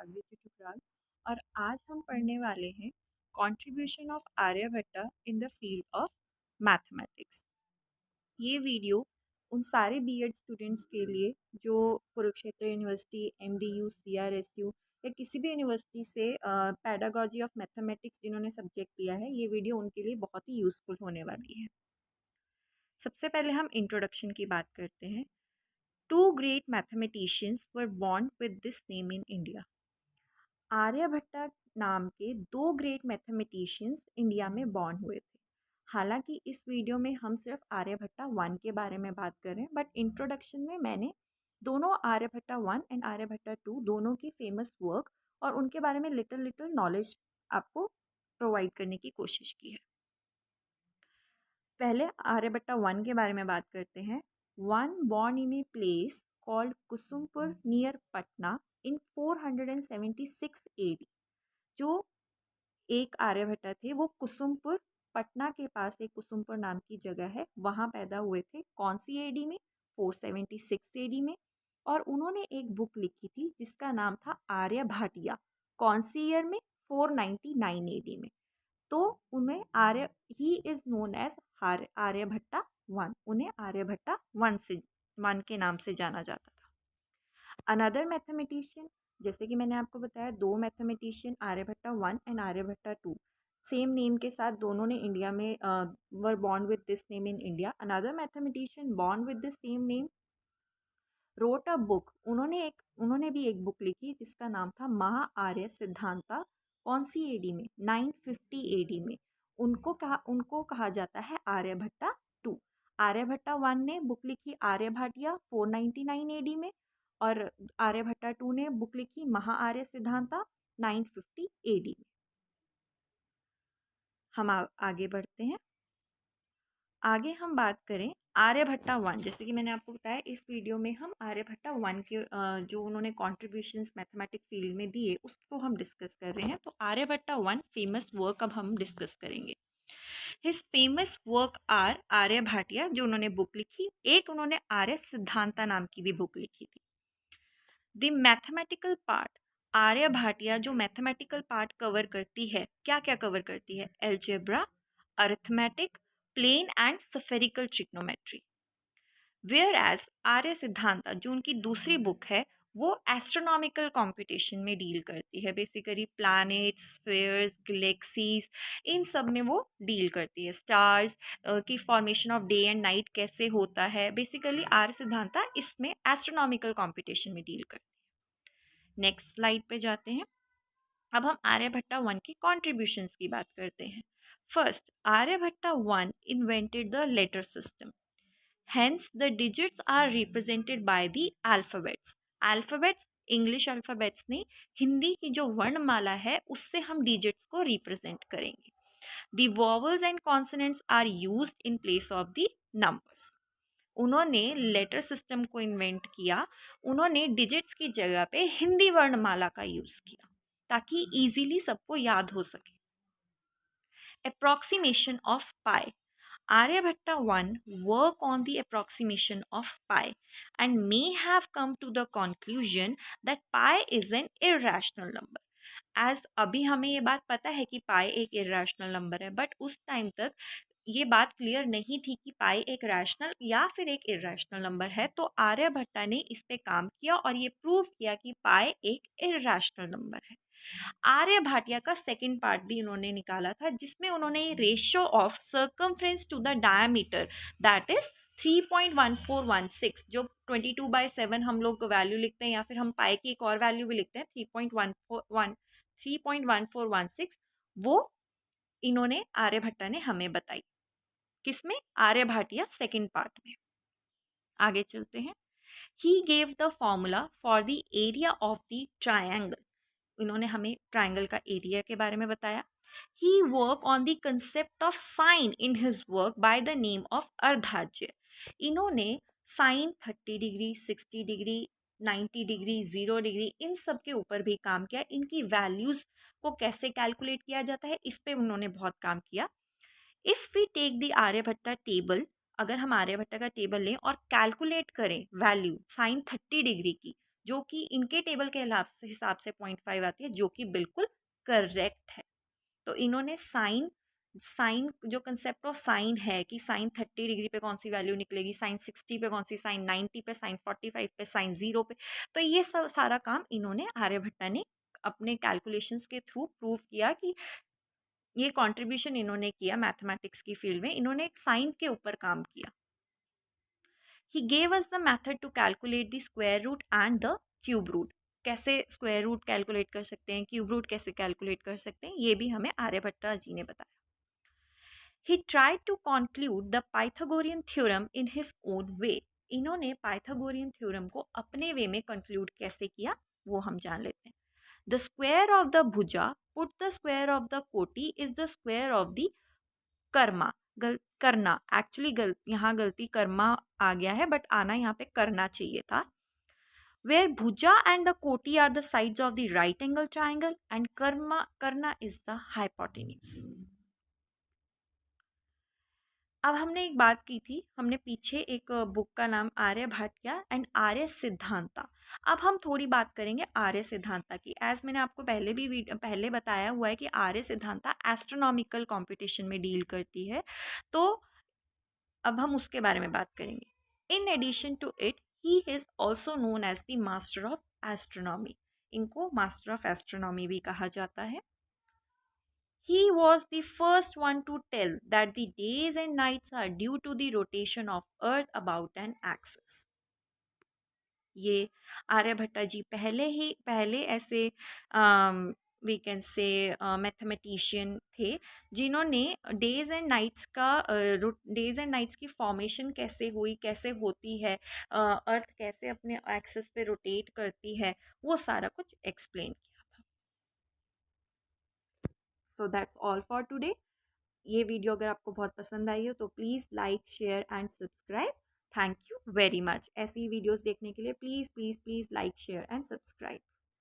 भाग्यश्री ठुकराल और आज हम पढ़ने वाले हैं contribution of Aryabhatta in the field of mathematics. ये वीडियो उन सारे बीएड स्टूडेंट्स के लिए जो कुरुक्षेत्र यूनिवर्सिटी, एमडीयू, सीआरएसयू या किसी भी यूनिवर्सिटी से पैडागॉजी ऑफ मैथमेटिक्स जिन्होंने सब्जेक्ट लिया है, ये वीडियो उनके लिए बहुत ही यूज़फुल होने वाली है। सबसे पहले हम इंट्रोडक्शन की बात करते हैं। Two great mathematicians were born with this name in India. Aryabhatta नाम के दो ग्रेट मैथमेटिशियंस इंडिया में बॉर्न हुए थे। हालांकि इस वीडियो में हम सिर्फ आर्यभट्टा 1 के बारे में बात कर रहे हैं, बट इंट्रोडक्शन में मैंने दोनों आर्यभट्टा 1 एंड आर्यभट्टा 2 दोनों की फेमस वर्क और उनके बारे में लिटिल लिटिल नॉलेज आपको प्रोवाइड करने की कोशिश की है। पहले आर्यभट्टा 1 के बारे में बात करते हैं। One born in a place called Kusumpur near Patna in 476 AD। जो एक आर्यभट्टा थे वो कुसुमपुर, पटना के पास एक कुसुमपुर नाम की जगह है, वहाँ पैदा हुए थे। कौन सी एडी में? 476 एडी में। और उन्होंने एक बुक लिखी थी जिसका नाम था आर्यभटिया। कौन सी ईयर में? 499 एडी में। तो उन्हें he is known as Aryabhatta 1। उन्हें आर्यभट्टा 1 के नाम से जाना जाता था। अनदर मैथमेटिशियन, जैसे कि मैंने आपको बताया, दो mathematician Aryabhatta 1 and Aryabhatta 2 same name के साथ दोनों ने इंडिया में were born with this name in India. Another mathematician born with the same name wrote a book. उन्होंने भी एक बुक लिखी जिसका नाम था महा आर्य सिद्धांता। कौन सी एडी में? 950 एडी में। उनको कहा जाता है आर्यभट्टा 2। आर्यभट्टा 1 ने बुक लिखी आर्यभटिया 499 एडी में और आर्यभट्टा 2 ने बुक लिखी महा आर्य सिद्धांता 950 एडी में। हम आगे बढ़ते हैं। आगे हम बात करें आर्यभट्टा 1। जैसे कि मैंने आपको बताया, इस वीडियो में हम आर्यभट्टा 1 के जो उन्होंने कॉन्ट्रीब्यूशंस मैथमेटिक्स फील्ड में दिए उसको हम डिस्कस कर रहे हैं। तो आर्यभट्टा 1 फेमस वर्क अब हम डिस्कस करेंगे। हिज फेमस वर्क आर आर्यभटिया, जो उन्होंने बुक लिखी। एक उन्होंने आर्य सिद्धांता नाम की भी बुक लिखी थी। द मैथमेटिकल पार्ट, आर्यभटिया जो मैथमेटिकल पार्ट कवर करती है, क्या क्या कवर करती है? Algebra, arithmetic, plane and spherical trigonometry. Where as Arya Siddhanta जो उनकी दूसरी बुक है वो एस्ट्रोनॉमिकल कंप्यूटेशन में डील करती है। बेसिकली प्लैनेट्स, स्फीयर्स, गैलेक्सीज, इन सब में वो डील करती है। स्टार्स की formation of day and night कैसे होता है, बेसिकली आर्य सिद्धांता इसमें एस्ट्रोनॉमिकल कंप्यूटेशन में डील करती है। नेक्स्ट स्लाइड पे जाते हैं। अब हम आर्यभट्टा 1 की कॉन्ट्रीब्यूशंस की बात करते हैं। First, Aryabhatta 1 invented the letter system. Hence, the digits are represented by the alphabets. Alphabets, English alphabets ने हिंदी की जो वर्णमाला है उससे हम डिजिट्स को रिप्रेजेंट करेंगे। The vowels and consonants are used in place of the numbers. उन्होंने लेटर सिस्टम को इन्वेंट किया। उन्होंने डिजिट्स की जगह पे हिंदी वर्णमाला का यूज़ किया ताकि इजीली सबको याद हो सके। Approximation of pi. Aryabhatta 1 work on the approximation of pi and may have come to the conclusion that pi is an irrational number. As अभी हमें ये बात पता है कि pi एक irrational number है, बट उस टाइम तक ये बात क्लियर नहीं थी कि पाई एक रैशनल या फिर एक इरेशनल नंबर है। तो आर्यभट्टा ने इस पे काम किया और ये प्रूव किया कि पाई एक इरेशनल नंबर है। आर्यभट्टिया का सेकंड पार्ट भी उन्होंने निकाला था जिसमें उन्होंने ratio of circumference to the diameter that is 3.1416, जो 22/7 हम लोग वैल्यू लिखते हैं या फिर हम पाई की एक और वैल्यू भी लिखते हैं 3.1416, वो इन्होंने आर्यभट्टा ने हमें बताई। किसमें? आर्यभट्टिया सेकंड पार्ट में। आगे चलते हैं। He gave the formula for the area of the triangle. इन्होंने हमें ट्रायंगल का एरिया के बारे में बताया। He work on the concept of sine in his work by the name of Ardhajya. इन्होंने sine 30 degree, 60 degree, 90 degree, 0 degree, इन सब के ऊपर भी काम किया। इनकी वैल्यूज़ को कैसे कैलकुलेट किया जाता है इस पे उन्होंने बहुत काम किया। If we take the Aryabhatta table, अगर हम आर्यभट्टा का टेबल लें और कैलकुलेट करें वैल्यू साइन 30 डिग्री की, जो कि इनके टेबल के हिसाब से 0.5 आती है, जो कि बिल्कुल करेक्ट है। तो इन्होंने साइन साइन जो कंसेप्ट ऑफ साइन है कि साइन 30 डिग्री पे कौन सी वैल्यू निकलेगी, साइन 60 पे कौन सी, साइन 90 पे, साइन 45 पे, साइन 0 पे, तो ये सब सारा काम इन्होंने आर्यभट्टा ने अपने कैलकुलेशंस के थ्रू प्रूव किया कि ये कंट्रीब्यूशन इन्होंने किया मैथमेटिक्स की फील्ड में, इन्होंने साइन के ऊपर काम किया। He gave us the method to calculate the square root and the cube root. कैसे स्क्वायर रूट कैलकुलेट कर सकते हैं, क्यूब रूट कैसे कैलकुलेट कर सकते हैं, ये भी हमें आर्यभट्टा जी ने बताया। He tried to conclude the Pythagorean theorem in his own way. इन्होंने पाइथागोरियन थ्योरम को अपने वे में कंक्लूड कैसे किया वो हम जान लेते हैं। The square of the bhuja put the square of the koti is the square of the karna. करना एक्चुअली यहाँ गलती कर्मा आ गया है, बट आना यहाँ पे करना चाहिए था। Where bhuja and the koti are the sides of the right angle triangle and karna is the hypotenuse. अब हमने एक बात की थी, हमने पीछे एक बुक का नाम आर्यभट्ट एंड आर्य सिद्धांता। अब हम थोड़ी बात करेंगे आर्य सिद्धांता की। एज मैंने आपको पहले बताया हुआ है कि आर्य सिद्धांता एस्ट्रोनॉमिकल कंपटीशन में डील करती है, तो अब हम उसके बारे में बात करेंगे। In addition to it he is also known as the master of astronomy. इनको मास्टर ऑफ एस्ट्रोनॉमी भी कहा जाता है। He was the first one to tell that the days and nights are due to the rotation of Earth about an axis. ये आर्यभट्टा जी पहले ऐसे we can say mathematician थे जिन्होंने डेज एंड नाइट्स की फॉर्मेशन कैसे हुई, कैसे होती है, अर्थ कैसे अपने एक्सिस पे रोटेट करती है, वो सारा कुछ एक्सप्लेन किया। So that's all for today. ये वीडियो अगर आपको बहुत पसंद आई हो तो please like, share and subscribe. Thank you very much. ऐसी वीडियोस देखने के लिए please please please like, share and subscribe.